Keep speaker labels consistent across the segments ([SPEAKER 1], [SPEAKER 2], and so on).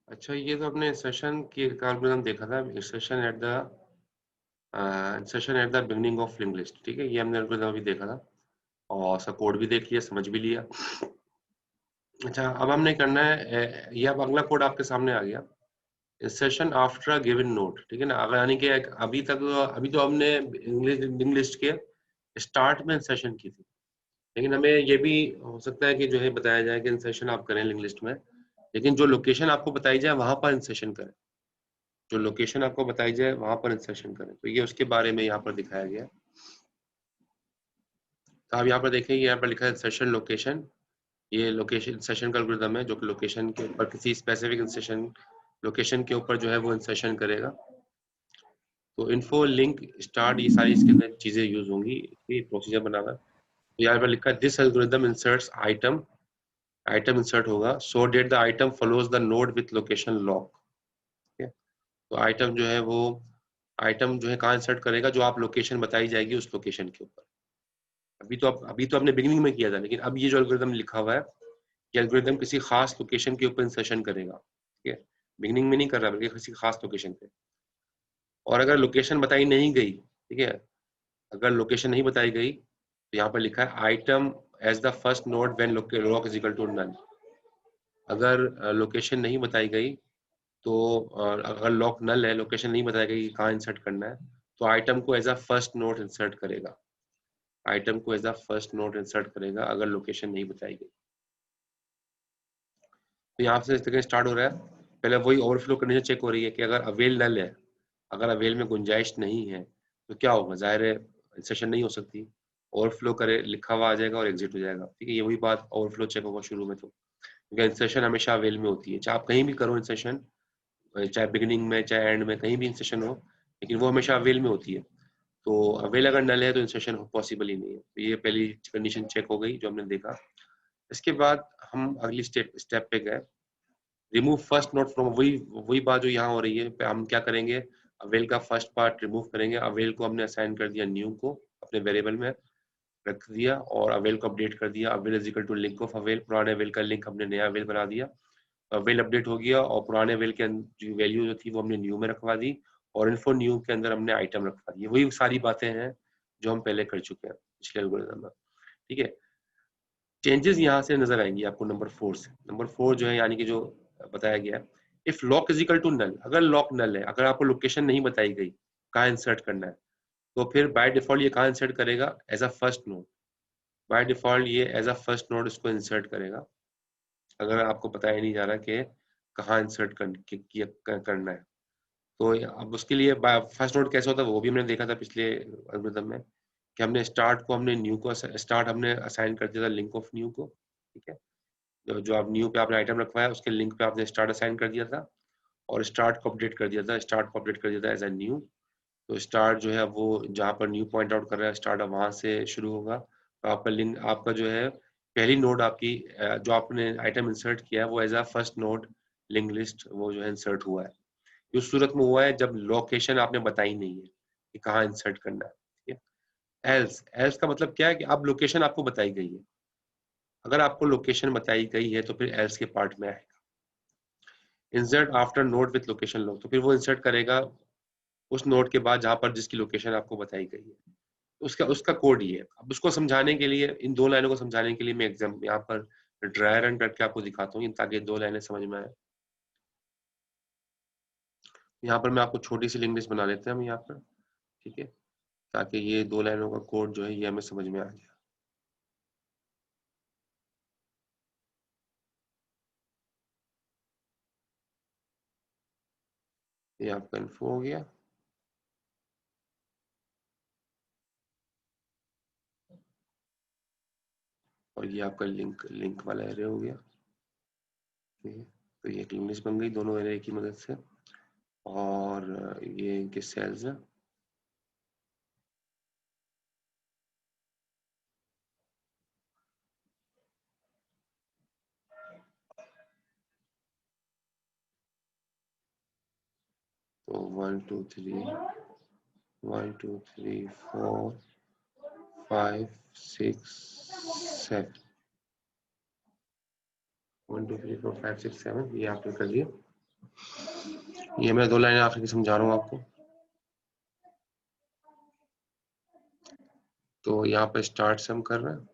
[SPEAKER 1] अच्छा, ये तो अपने सेशन की एल्गोरिथम देखा था। Session at the beginning of link list, ठीक है, ये हमने एल्गोरिथम अभी देखा था और उसका कोड भी देख लिया, समझ भी लिया। अच्छा, अब हमने करना है ये अब अगला कोड आपके सामने आ गया। Session after a given node, ठीक है ना। अगर यानी कि अभी तो हमने इंग्लिश लिंक लिस्ट के स्टार्ट में सेशन की थी, लेकिन हमें ये भी हो सकता है कि जो है बताया जाए कि इंसर्शन आप करें लिंक लिस्ट में, लेकिन जो लोकेशन आपको बताई जाए वहां पर इंसर्शन करें। जो लोकेशन आपको बताई जाए वहां पर इंसर्शन करें, तो ये उसके बारे में यहाँ पर दिखाया गया है। तो आप यहाँ पर देखें, यहाँ पर लिखा है इंसर्शन लोकेशन। ये लोकेशन इंसर्शन का एल्गोरिथम है जो कि लोकेशन के ऊपर किसी स्पेसिफिक इंसर्शन लोकेशन के ऊपर जो है वो इंसर्शन करेगा। तो इन्फो लिंक स्टार्ट, ये सारी इसके अंदर चीजें यूज होंगी, ये प्रोसीजर बनाना। तो यहाँ पर लिखा है this algorithm inserts item, item insert होगा so that the item follows the node with location lock. ठीक है, तो आइटम जो है वो आइटम जो है कहाँ इंसर्ट करेगा, जो आप लोकेशन बताई जाएगी उस लोकेशन के ऊपर। अभी तो आपने बिगिनिंग में किया था, लेकिन अब ये जो एल्गोरिथम लिखा हुआ है, ये एल्गोरिथम किसी खास लोकेशन के ऊपर इंसर्शन करेगा। ठीक है, बिगिनिंग में नहीं कर रहा बल्कि किसी खास लोकेशन पे। और अगर लोकेशन बताई नहीं गई, ठीक है, अगर लोकेशन नहीं बताई गई तो यहाँ पर लिखा है item as the first node when lock is equal to null. अगर लोकेशन नहीं बताई गई तो अगर लॉक नल है, लोकेशन नहीं बताई गई कहाँ इंसर्ट करना है, तो आइटम को as a first node insert करेगा। आइटम को as a first node insert करेगा अगर लोकेशन नहीं बताई गई। तो यहाँ से इस तरह स्टार्ट हो रहा है। पहले वही ओवरफ्लो कंडीशन चेक हो रही है कि अगर अवेल नल है, अगर अवेल में गुंजाइश नहीं है तो क्या होगा, जाहिर है इंसर्शन नहीं हो सकती। ओवरफ्लो करे लिखा हुआ आ जाएगा और एग्जिट हो जाएगा। ठीक है, ये वही बात, ओवरफ्लो चेक होगा शुरू में, तो क्योंकि इंसर्शन हमेशा अवेल में होती है, चाहे आप कहीं भी करो इंसर्शन, चाहे बिगिनिंग में चाहे एंड में कहीं भी इंसर्शन हो, लेकिन वो हमेशा अवेल में होती है। तो अवेल अगर नल है तो इंसर्शन पॉसिबल ही नहीं है। तो ये पहली कंडीशन चेक हो गई जो हमने देखा। इसके बाद हम अगली स्टेप स्टेप पे गए, रिमूव फर्स्ट नोड फ्रॉम, वही वही बात जो यहाँ हो रही है। हम क्या करेंगे, अवेल का फर्स्ट पार्ट रिमूव करेंगे। अवेल को हमने असाइन कर दिया न्यू को, अपने वेरिएबल में रख दिया और अवेल को अपडेट कर दिया। Avail is equal to link of avail, पुराने अवेल का लिंक हमने नया अवेल बना दिया। अवेल अपडेट हो गया और पुराने अवेल के जो वैल्यू जो थी वो हमने न्यू में रखवा दी और इन्फो न्यू के अंदर हमने आइटम रखवा दी। वही सारी बातें हैं जो हम पहले कर चुके हैं पिछले एल्गोरिथम में। ठीक है, चेंजेस यहाँ से नजर आएंगी आपको नंबर 4 से। नंबर 4 जो है यानी कि जो बताया गया है, if lock is equal to null, अगर लॉक नल है, अगर आपको लोकेशन नहीं बताई गई कहाँ इंसर्ट करना है, तो फिर बाय डिफॉल्ट ये कहाँ इंसर्ट करेगा, as a first node. By default ये एज अ फर्स्ट नोड इसको इंसर्ट करेगा अगर आपको बताया नहीं जा रहा कि कहाँ इंसर्ट करना है। तो अब उसके लिए फर्स्ट नोड कैसे होता है वो भी हमने देखा था पिछले एल्गोरिथम में, कि हमने स्टार्ट को हमने न्यू को स्टार्ट हमने असाइन कर दिया था लिंक ऑफ न्यू को। ठीक है, जो आप न्यू पे आपने आइटम रखवाया उसके लिंक पे आपने स्टार्ट असाइन कर दिया था और स्टार्ट को अपडेट कर दिया था, स्टार्ट को अपडेट कर दिया था एज अ न्यू। तो स्टार्ट जो है वो जहाँ पर न्यू पॉइंट आउट कर रहा है स्टार्ट वहां से शुरू होगा। तो आपका लिंक आपका जो है पहली नोड आपकी जो आपने आइटम इंसर्ट किया है वो as a first node link list वो जो है इंसर्ट हुआ है। ये उस सूरत में हुआ है जब लोकेशन आपने बताई नहीं है कि कहाँ इंसर्ट करना है। ठीक है, एल्स एल्स का मतलब क्या है कि अब लोकेशन आपको बताई गई है। अगर आपको लोकेशन बताई गई है तो फिर एल्स के पार्ट में आएगा। Insert after node with location lock, तो फिर वो इंसर्ट करेगा उस नोड के बाद जहां पर जिसकी लोकेशन आपको बताई गई है। उसका उसका कोड ये है। अब उसको समझाने के लिए, इन दो लाइनों को समझाने के लिए मैं एग्जाम यहाँ पर ड्राई रन करके आपको दिखाता हूँ ताकि दो लाइनें समझ में आए। यहाँ पर मैं आपको छोटी सी लिंक लिस्ट बना लेते हैं हम यहाँ पर, ठीक है, ताकि ये दो लाइनों का कोड जो है ये हमें समझ में आ जाए। ये आपका इन्फो हो गया और ये आपका लिंक लिंक वाला एरे हो गया। ठीक है, तो ये एक लिंक लिस्ट बन गई दोनों एरे की मदद से। और ये इनके सेल्स है। तो 1 2 3 1 2 3 4 5 6 7 1 2 3 4 5 6 7 ये आपने कर दिया। ये मैं 2 लाइनें आखिर की समझा रहा हूँ आपको। तो यहाँ पे स्टार्ट से हम कर रहे हैं।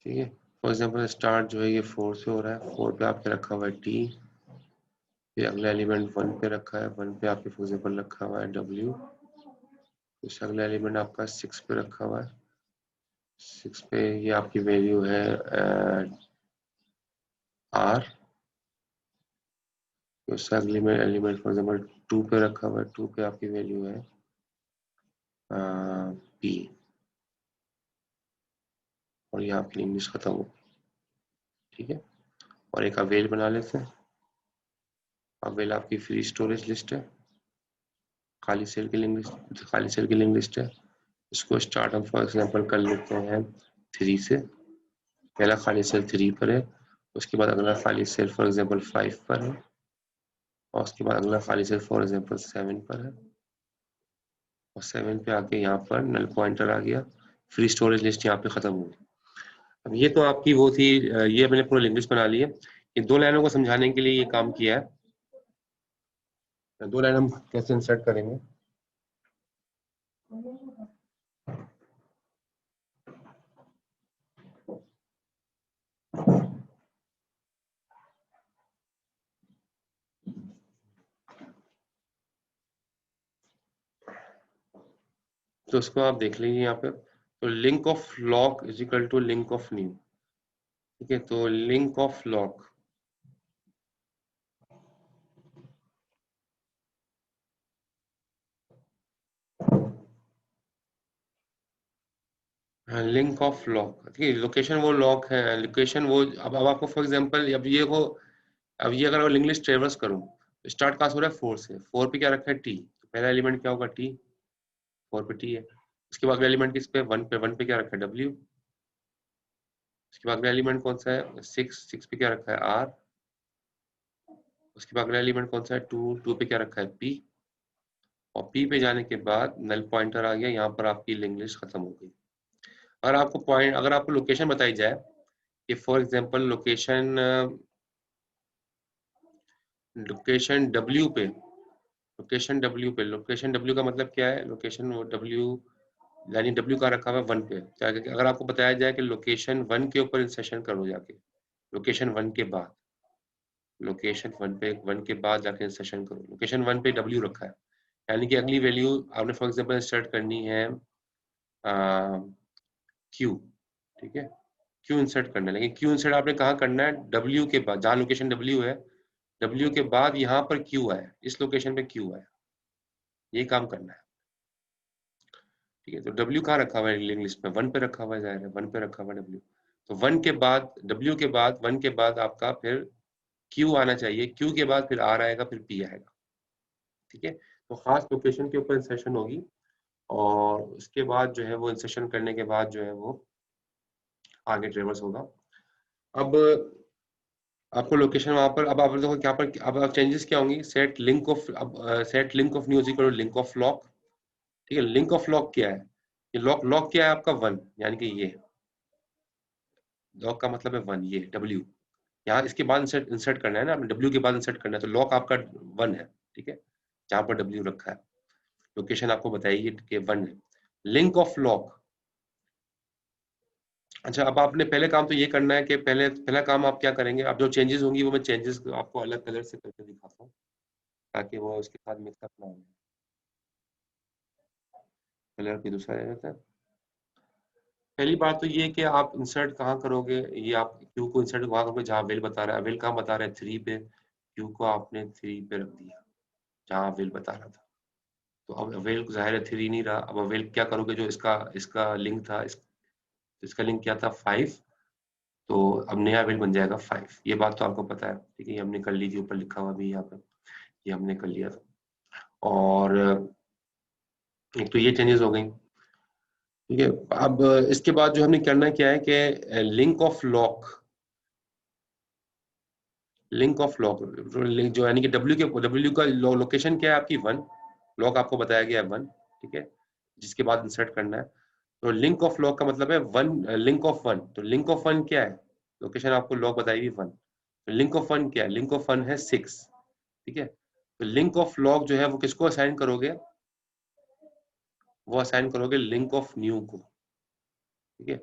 [SPEAKER 1] ठीक है, फॉर एग्जाम्पल स्टार्ट जो है ये 4 से हो रहा है, 4 पे आपके रखा हुआ है टी, फिर अगला एलिमेंट 1 पे रखा है, 1 पे आपके फॉर एग्जाम्पल रखा हुआ है डब्ल्यू, फिर अगला एलिमेंट आपका 6 पे रखा हुआ है, 6 पे ये आपकी वैल्यू है आर, उससे अगले में एलिमेंट फॉर एग्जाम्पल 2 पे रखा हुआ है, 2 पे आपकी वैल्यू है पी, और ये आपकी इंग्लिश खत्म हो। ठीक है, और एक अवेल बना लेते हैं। अवेल आपकी फ्री स्टोरेज लिस्ट है, खाली सेल की लिंक लिस्ट, खाली सेल की लिंक लिस्ट है। इसको स्टार्ट हम फॉर एग्जाम्पल कर लेते हैं 3 से। पहला खाली सेल 3 पर है, उसके बाद अगला खाली सेल फॉर एग्जाम्पल 5 पर है, और उसके बाद अगला खाली सेल फॉर एग्जाम्पल 7 पर है, और 7 पे आके यहाँ पर नल पॉइंटर आ गया, फ्री स्टोरेज लिस्ट यहाँ पे खत्म हो गई। अब ये तो आपकी वो थी, ये मैंने पूरा लिंक लिस्ट बना ली है। इन 2 लाइनों को समझाने के लिए ये काम किया है। 2 लाइन हम कैसे इंसर्ट करेंगे। तो उसको आप देख लीजिए यहाँ पे, तो link of lock is equal to link of new. ठीक है, तो link of lock, link of lock, ठीक है, लोकेशन वो लॉक है, लोकेशन वो, अब आपको फॉर एग्जांपल अब ये हो, अब ये अगर लिंक लिस्ट ट्रेवर्स करूं, स्टार्ट कहाँ से हो रहा है 4 से, 4 पे क्या रखा है टी, तो पहला एलिमेंट क्या होगा टी, 4 पे टी है। उसके बाद एलिमेंट किस पे 1 पे, 1 पे क्या रखा है डब्ल्यू, उसके बाद अगला एलिमेंट कौन सा है 6, 6 पे क्या रखा है आर, उसके बाद अगला एलिमेंट कौन सा है 2, 2 पे क्या रखा है पी, और पी पे जाने के बाद नल पॉइंटर आ गया, यहाँ पर आपकी लिंक लिस्ट खत्म हो गई। अगर आपको पॉइंट, अगर आपको लोकेशन बताई जाए कि for example location, location W पे, लोकेशन डब्ल्यू पे, लोकेशन डब्ल्यू का मतलब क्या है, लोकेशन वो डब्ल्यू, यानी डब्ल्यू का रखा हुआ है 1 पे, क्या अगर आपको बताया जाए कि लोकेशन 1 के ऊपर इंसर्शन करो जाके, लोकेशन 1 के बाद, लोकेशन 1 पे 1 के बाद जाके इंसर्शन करो, लोकेशन 1 पे डब्ल्यू रखा है, यानी कि अगली वैल्यू आपने फॉर एग्जांपल इंसर्ट करनी है क्यू। ठीक है, क्यू इंसर्ट करना है, लेकिन क्यू इंसर्ट आपने कहाँ करना है डब्ल्यू के बाद, जहाँ लोकेशन डब्ल्यू है, डब्ल्यू के बाद यहाँ पर क्यू आया, इस लोकेशन पे क्यू आया, ये काम करना है। ठीक है, तो डब्ल्यू कहाँ रखा हुआ है लिंक लिस्ट में 1 पे रखा हुआ है, जाहिर है 1 पे रखा हुआ है डब्ल्यू, तो 1 के बाद डब्ल्यू के बाद 1 के बाद आपका फिर क्यू आना चाहिए, क्यू के बाद फिर आर आएगा, फिर पी आएगा। ठीक है, तो खास लोकेशन के ऊपर इंसर्शन होगी, और उसके बाद जो है वो इंसर्शन करने के बाद जो है वो आगे ट्रेवर्स होगा। अब आपको लोकेशन वहां पर, अब आप देखो क्या पर, अब चेंजेस क्या होंगी, सेट लिंक ऑफ, अब set link of new is equal to link of lock. ठीक है, लिंक ऑफ लॉक क्या है, ये लॉक, लॉक क्या है आपका 1, यानी कि ये लॉक का मतलब है 1, ये डब्ल्यू, यहाँ इसके बाद इंसर्ट इंसर्ट करना है ना, डब्ल्यू के बाद इंसर्ट करना है, तो लॉक आपका 1 है। ठीक है, जहां पर डब्ल्यू रखा है, लोकेशन आपको बताइए कि 1 है, लिंक ऑफ लॉक। अच्छा, अब आपने पहले काम तो ये करना है कि पहले, पहला काम आप क्या करेंगे, अब जो चेंजेस होंगी वो मैं चेंजेस आपको अलग कलर से करके दिखाता हूँ, ताकि वो उसके साथ मिक्सअप ना हो, कलर भी दूसरा रहता है। पहली बात तो ये कि आप इंसर्ट कहाँ करोगे, ये आप क्यू को इंसर्ट वहां करोगे जहाँ वेल बता रहा है, वेल कहाँ बता रहा है 3 पे, क्यू को आपने 3 पे रख दिया जहाँ वेल बता रहा था, तो अब वेल जाहिर है 3 नहीं रहा, अब वेल क्या करोगे, जो इसका इसका लिंक था, इसका लिंक क्या था 5, तो अब नया वेल बन जाएगा 5, ये बात तो आपको पता है। ठीक है, ये हमने कर ली थी, ऊपर लिखा हुआ भी यहाँ पे, ये हमने कर लिया था। और एक तो ये चेंजेस हो गई। ठीक है, अब इसके बाद जो हमने करना क्या है कि link of lock, link of lock जो यानी कि डब्ल्यू के, डब्ल्यू का लोकेशन क्या है आपकी 1, लॉक आपको बताया गया है 1, ठीक है, जिसके बाद इंसर्ट करना है। तो लिंक ऑफ लॉक का मतलब है 1, लिंक ऑफ 1। तो लिंक ऑफ 1 क्या है? लोकेशन आपको लॉक बताएगी 1। तो लिंक ऑफ 1 क्या है? लिंक ऑफ 1 है 6, ठीक है। तो लिंक ऑफ लॉक जो है वो किसको असाइन करोगे? वो असाइन करोगे लिंक ऑफ न्यू को, ठीक है,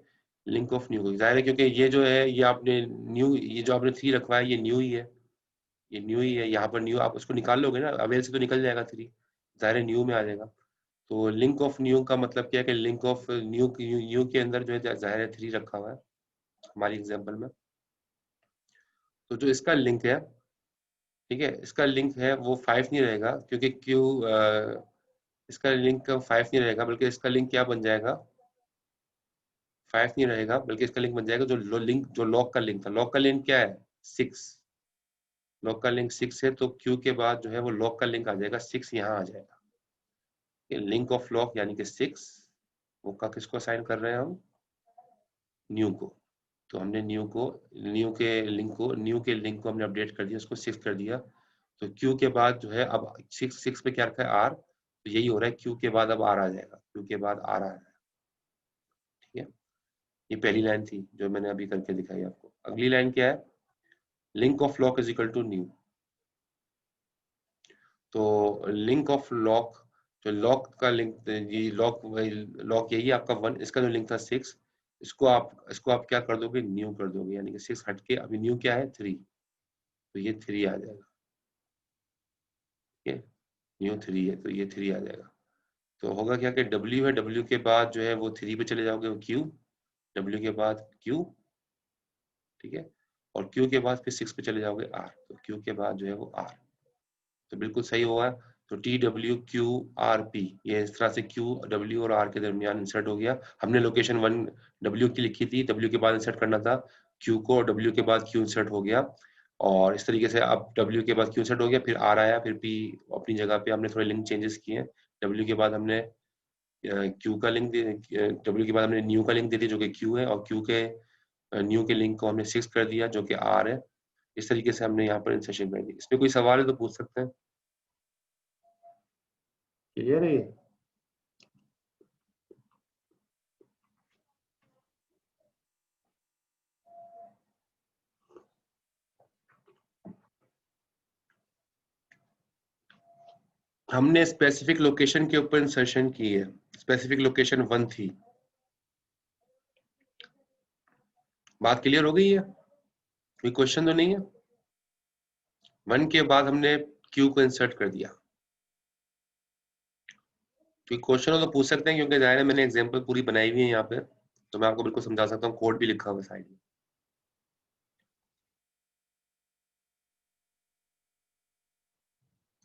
[SPEAKER 1] लिंक ऑफ न्यू को। जाहिर है क्योंकि ये जो है ये आपने न्यू, ये जो आपने 3 रखवा है ये न्यू ही है, ये न्यू ही है। यहाँ पर न्यू आप उसको निकाल लोगे ना, अवेल से तो निकल जाएगा 3, जाहिर है न्यू में आ जाएगा। तो लिंक ऑफ न्यू का मतलब क्या है कि लिंक ऑफ न्यू न्यू के अंदर जो है जाहिर है 3 रखा हुआ है हमारी एग्जांपल में। तो जो इसका लिंक है, ठीक है, इसका लिंक है वो 5 नहीं रहेगा, क्योंकि क्यू इसका लिंक 5 नहीं रहेगा, बल्कि इसका लिंक क्या बन जाएगा? 5 नहीं रहेगा, बल्कि इसका लिंक बन जाएगा जो लिंक, जो लॉक का लिंक था। लॉक का लिंक क्या है? 6। लॉक का लिंक 6 है, तो क्यू के बाद जो है वो लॉक का लिंक आ जाएगा 6, यहाँ आ जाएगा। ये लिंक ऑफ लॉक यानी कि 6, वो का किसको असाइन कर रहे हैं हम? न्यू को। तो हमने न्यू को, न्यू के लिंक को हमने अपडेट कर दिया, उसको 6 कर दिया। तो क्यू के बाद जो है अब 6 पे क्या रखा है? आर। तो यही हो रहा है, क्यू के बाद अब आर आ जाएगा, क्यू के बाद आर आ जाएगा, ठीक है। ये पहली लाइन थी जो मैंने अभी करके दिखाई आपको। अगली लाइन क्या है? Link of lock is equal to new. तो लिंक ऑफ लॉक, जो लॉक का लिंक, ये लॉक यही है आपका 1, इसका जो लिंक था 6, इसको आप क्या कर दोगे? न्यू कर दोगे, यानी कि 6 हट के अभी न्यू क्या है? 3। तो ये 3 आ जाएगा, ठीक है, न्यू 3 है तो ये 3 आ जाएगा। तो होगा क्या कि W है, W के बाद जो है वो 3 पे चले जाओगे, वो Q, W के बाद Q, ठीक है, और Q के बाद फिर 6 पे चले जाओगे R, तो Q के बाद जो है वो R। तो बिल्कुल सही होगा। तो TWQRP, ये इस तरह से Q, W और R के दरमियान इंसर्ट हो गया। हमने लोकेशन 1 W की लिखी थी, W के बाद इंसर्ट करना था Q को, और W के बाद Q इंसर्ट हो गया। और इस तरीके से अब W के बाद Q इंसर्ट हो गया, फिर R आया, फिर P अपनी जगह पे। हमने थोड़े लिंक चेंजेस किए हैं। W के बाद हमने Q का लिंक W के बाद हमने न्यू का लिंक दे दिया जो कि Q है, और Q के न्यू के लिंक को हमने 6 कर दिया जो कि R है। इस तरीके से हमने यहाँ पर इंसर्शन कर दी। इसमें कोई सवाल है तो पूछ सकते हैं। क्लियर है ये? हमने स्पेसिफिक लोकेशन के ऊपर इंसर्शन की है। स्पेसिफिक लोकेशन 1 थी। बात क्लियर हो गई है? कोई क्वेश्चन तो नहीं है? 1 के बाद हमने Q को इंसर्ट कर दिया। कोई क्वेश्चन हो तो पूछ सकते हैं, क्योंकि जाहिर है मैंने एग्जांपल पूरी बनाई हुई है यहाँ पे, तो मैं आपको बिल्कुल समझा सकता हूँ। कोड भी लिखा हुआ है साइड में।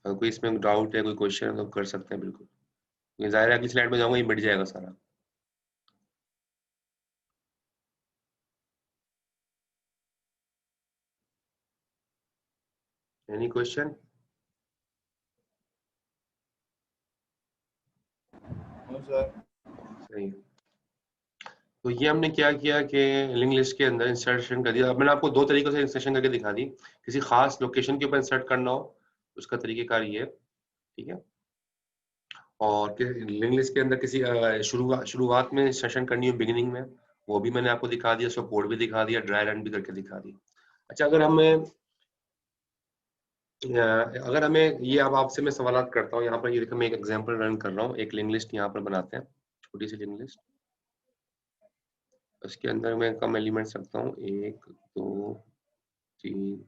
[SPEAKER 1] अगर कोई इसमें डाउट है, कोई क्वेश्चन है तो कर सकते हैं बिल्कुल। ये जाहिर है अगली स्लाइड में जाऊंगा, ये मिट जाएगा सारा। Any question? सही। तो ये हमने क्या किया कि लिंक लिस्ट के अंदर इंसर्शन कर दिया। अब मैंने आपको 2 तरीकों से इंसर्शन करके दिखा दी। किसी खास लोकेशन के ऊपर इंसर्ट करना हो उसका तरीकेकार ये है, ठीक है। और लिंक लिस्ट के अंदर किसी शुरुआत में सेशन करनी हो, बिगिनिंग में, वो भी मैंने आपको दिखा दिया, उसका कोड भी दिखा दिया, ड्राई रन भी करके दिखा दी। अच्छा, अगर हमें ये, अब आपसे मैं सवाल करता हूँ। यहाँ पर ये देखो, मैं एक एग्जांपल रन कर रहा हूँ। एक लिंक लिस्ट यहाँ पर बनाते हैं, छोटी सी लिंक लिस्ट। उसके अंदर मैं कम एलिमेंट्स रखता हूँ, 1 2 3।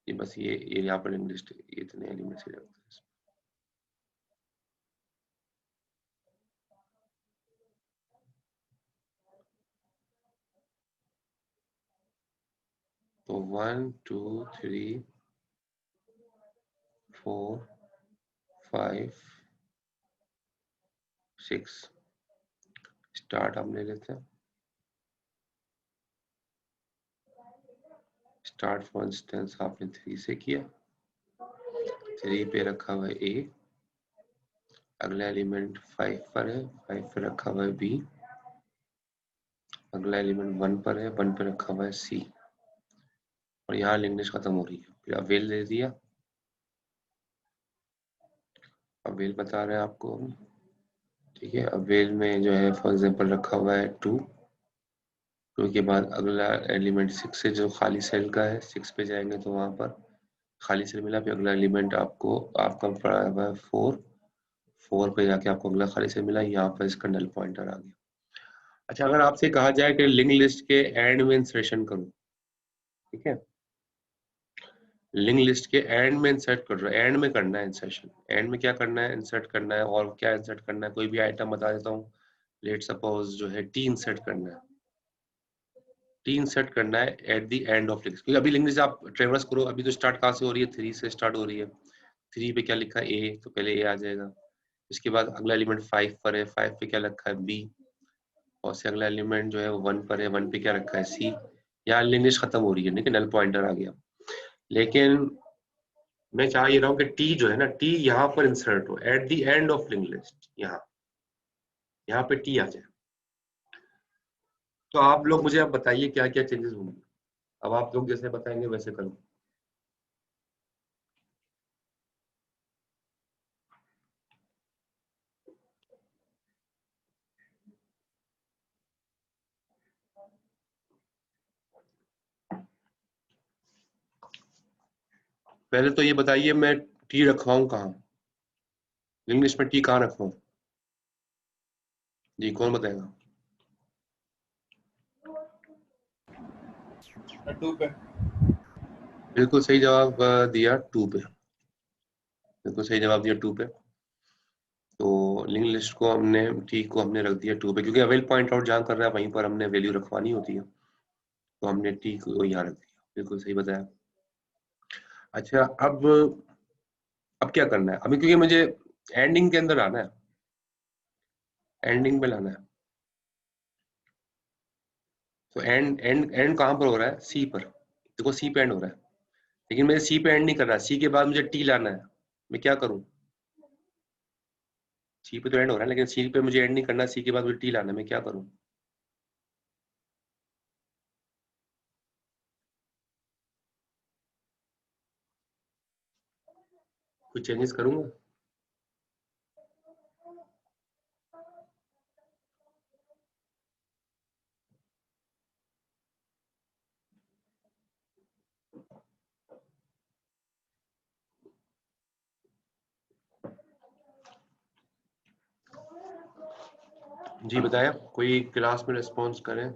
[SPEAKER 1] ये बस ये यहाँ पर लिंक लिस्ट, इतने एलिमेंट्स ही रखते हैं। तो 1 2 3 4 5 6 स्टार्ट हम ले लेते हैं। स्टार्ट फॉर इंस्टेंस आपने 3 से किया, 3 पे रखा हुआ है A, अगला एलिमेंट 5 पर है, 5 पे रखा हुआ है B, अगला एलिमेंट 1 पर है, 1 पे रखा हुआ है C, और यहाँ लिंक लिस्ट खत्म हो रही है। फिर अवेल दे दिया, अवेल बता रहे हैं आपको, ठीक है। अवेल में जो है फॉर एग्जांपल रखा हुआ है 2 के बाद अगला एलिमेंट 6 से जो खाली सेल का है, 6 पे जाएंगे तो वहां पर खाली सेल मिला, फिर अगला एलिमेंट आपको आपका पड़ा हुआ है 4 पे जाके आपको अगला खाली सेल मिला, यहाँ पर इसका नल पॉइंटर आ गया। अच्छा, अगर आपसे कहा जाए कि लिंक लिस्ट के एंड में इंसर्शन करो, ठीक है, लिंक लिस्ट के एंड में इंसर्ट कर रहा है, एंड में करना है इंसर्शन, एंड में क्या करना है, इंसर्ट करना है, और क्या इंसर्ट करना है, कोई भी आइटम बता देता हूँ, लेट सपोज जो है टी इंसर्ट करना है, टी इंसर्ट करना है at the end of link, क्योंकि अभी लिंक लिस्ट आप ट्रेवर्स करो, अभी तो स्टार्ट कहाँ से हो रही है, 3 से स्टार्ट हो रही है, 3 पे क्या लिखा है ए, तो पहले ए आ जाएगा, इसके बाद अगला एलिमेंट 5 पर है, 5 पे क्या लिखा है बी, और से अगला एलिमेंट जो है 1 पर है, 1 पे क्या रखा है सी, यहाँ लिंक लिस्ट खत्म हो रही है, ठीक है, नल पॉइंटर आ गया। लेकिन मैं चाह ये रहा हूँ कि टी जो है ना, टी यहाँ पर इंसर्ट हो at the end of link list, यहाँ पे टी आ जाए, तो आप लोग मुझे अब बताइए क्या क्या चेंजेस होंगे। अब आप लोग जैसे बताएंगे वैसे करो। पहले तो ये बताइए मैं टी रखवाऊं कहाँ, लिंक लिस्ट में टी कहाँ रखवाऊं, जी कौन बताएगा।
[SPEAKER 2] 2 पे।
[SPEAKER 1] बिल्कुल सही जवाब दिया 2 पे, बिल्कुल सही जवाब दिया 2 पे। तो लिंक लिस्ट को हमने टी को हमने रख दिया 2 पे, क्योंकि अवेल पॉइंट आउट जहाँ कर रहा है वहीं पर हमने वैल्यू रखवानी होती है, तो हमने टी को यहाँ रख दिया, बिल्कुल सही बताया। अच्छा, अब क्या करना है, अभी क्योंकि मुझे एंडिंग के अंदर आना है, एंडिंग पे लाना है, तो एंड एंड एंड कहाँ पर हो रहा है, सी पर, देखो सी पे एंड हो रहा है, लेकिन मुझे सी पे एंड नहीं करना, सी के बाद मुझे टी लाना है, मैं क्या करूं, सी पे तो एंड हो रहा है लेकिन सी पे मुझे एंड नहीं करना, सी के बाद मुझे टी लाना है, मैं क्या करूं, कुछ चेंजेस करूंगा। जी बताया, कोई क्लास में रिस्पॉन्स करें,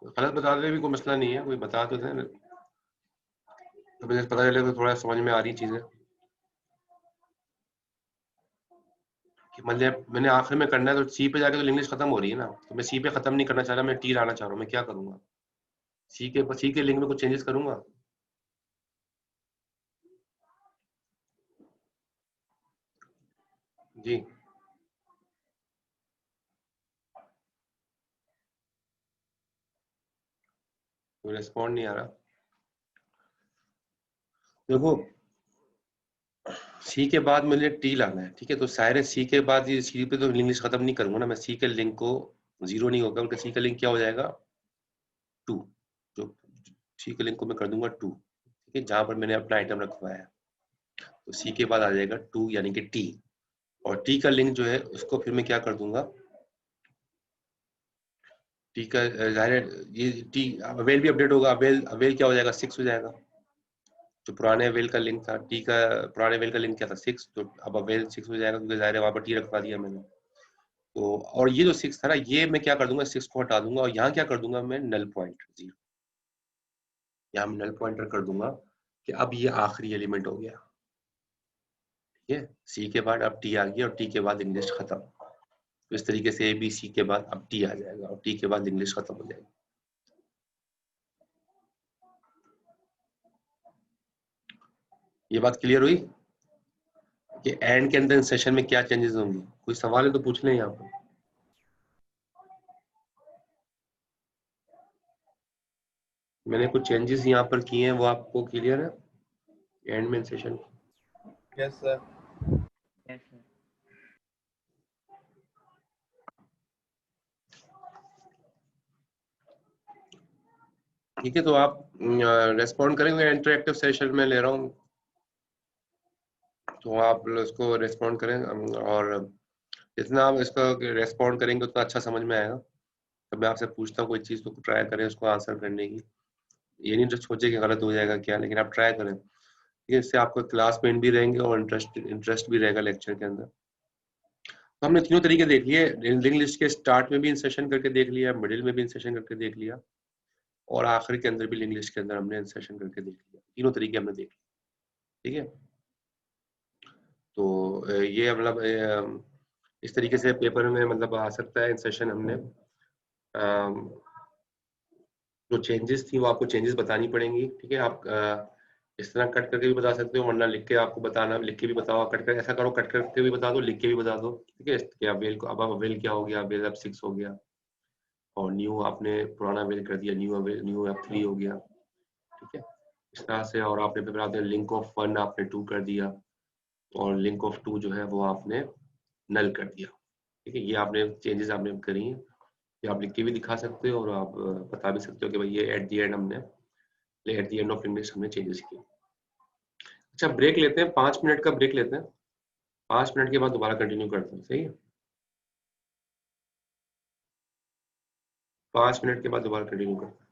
[SPEAKER 1] गलत बता दे भी कोई मसला नहीं है, कोई बता तो दे, तो मुझे पता चले तो थोड़ा समझ में आ रही चीजें, कि मतलब मैंने आखिर में करना है तो सी पे जाके तो इंग्लिश खत्म हो रही है ना, तो मैं सी पे खत्म नहीं करना चाह रहा, मैं टी लाना चाह रहा हूँ, मैं क्या करूंगा, सी के लिंक में कुछ चेंजेस करूंगा। जी कोई रिस्पॉन्ड नहीं आ रहा, देखो सी के बाद मुझे टी लाना है, ठीक है, तो शायद सी के बाद ये सी पे तो इंग्लिश खत्म नहीं करूंगा ना, मैं सी के लिंक को जीरो नहीं होगा, उनका सी का लिंक क्या हो जाएगा 2, जो सी के लिंक को मैं कर दूंगा 2, ठीक है, जहां पर मैंने अपना आइटम रखवाया है, तो सी के बाद आ जाएगा 2 यानी कि टी, और टी का लिंक जो है उसको फिर मैं क्या कर दूंगा, टी का जाहिर है ये टी अवेल भी अपडेट होगा, अवेल अवेल क्या हो जाएगा 6 हो जाएगा, जो पुराने अवेल का लिंक था, टी का पुराने अवेल का लिंक क्या था 6, तो अब अवेल 6 हो जाएगा, क्योंकि जाहिर है वहां पर टी रखवा दिया मैंने, तो और ये जो 6 था ना, ये मैं क्या कर दूंगा 6 को हटा दूंगा, और यहाँ क्या कर दूंगा मैं नल पॉइंट 0, यहाँ मैं नल पॉइंटर कर दूंगा कि अब ये आखिरी एलिमेंट हो गया, ठीक है, सी के बाद अब टी आ गया और टी के बाद इंग्लिश खत्म, तो इस तरीके से ए बी सी के बाद अब टी आ जाएगा और टी के बाद इंग्लिश खत्म हो जाएगी। ये बात क्लियर हुई कि एंड के अंदर सेशन में क्या चेंजेस होंगे, कोई सवाल है तो पूछ लें यहाँ पर। मैंने कुछ चेंजेस यहाँ पर किए हैं, वो आपको क्लियर है एंड में सेशन।
[SPEAKER 2] Yes sir.
[SPEAKER 1] ठीक है, तो आप रेस्पॉन्ड करेंगे, इंटरेक्टिव सेशन में ले रहा हूँ, तो आप उसको रेस्पॉन्ड करें और जितना आप इसको रेस्पॉन्ड करेंगे उतना अच्छा समझ में आएगा। तो मैं आपसे पूछता हूँ कोई चीज़ तो ट्राई करें उसको आंसर करने की। ये नहीं तो सोचे कि गलत हो जाएगा क्या, लेकिन आप ट्राई करें। ठीक है, इससे आपको क्लास में भी रहेंगे और इंटरेस्ट भी रहेगा लेक्चर के अंदर। तो हमने तीनों तरीके देख लिए। लिंक लिस्ट के स्टार्ट में भी इंसर्शन करके देख लिया, मिडिल में भी इंसर्शन करके देख लिया, और आखिर के अंदर भी लिंक लिस्ट के अंदर हमने इंसर्शन करके देख लिया। तीनों तरीके हमने देख लिए। ठीक है, तो ये मतलब इस तरीके से पेपर में मतलब आ सकता है इंसर्शन। हमने जो चेंजेस थी वो आपको चेंजेस बतानी पड़ेंगी। ठीक है, आप इस तरह कट करके भी बता सकते हो, वरना लिख के आपको बताना, लिख के भी बताओ, कट कर ऐसा करो, कट करके भी बता दो, लिख के भी बता दो। ठीक है, कि अवेल को अब अवेल क्या हो गया, अवेल अब 6 हो गया, और न्यू आपने पुराना अवेल कर दिया, न्यू अब 3 हो गया। ठीक है, इस तरह से। और आपने फिर आपने लिंक ऑफ 1 आपने 2 कर दिया, और लिंक ऑफ 2 जो है वो आपने नल कर दिया। ठीक है, ये आपने चेंजेस आपने करी हैं। ये आप लिख के भी दिखा सकते हो और आप बता भी सकते हो कि भाई ये at the end of English हमने चेंजेस किए। अच्छा, ब्रेक लेते हैं, 5 मिनट का ब्रेक लेते हैं। 5 मिनट के बाद दोबारा कंटिन्यू करते हैं, सही है? 5 मिनट के बाद दोबारा कंटिन्यू करते हैं।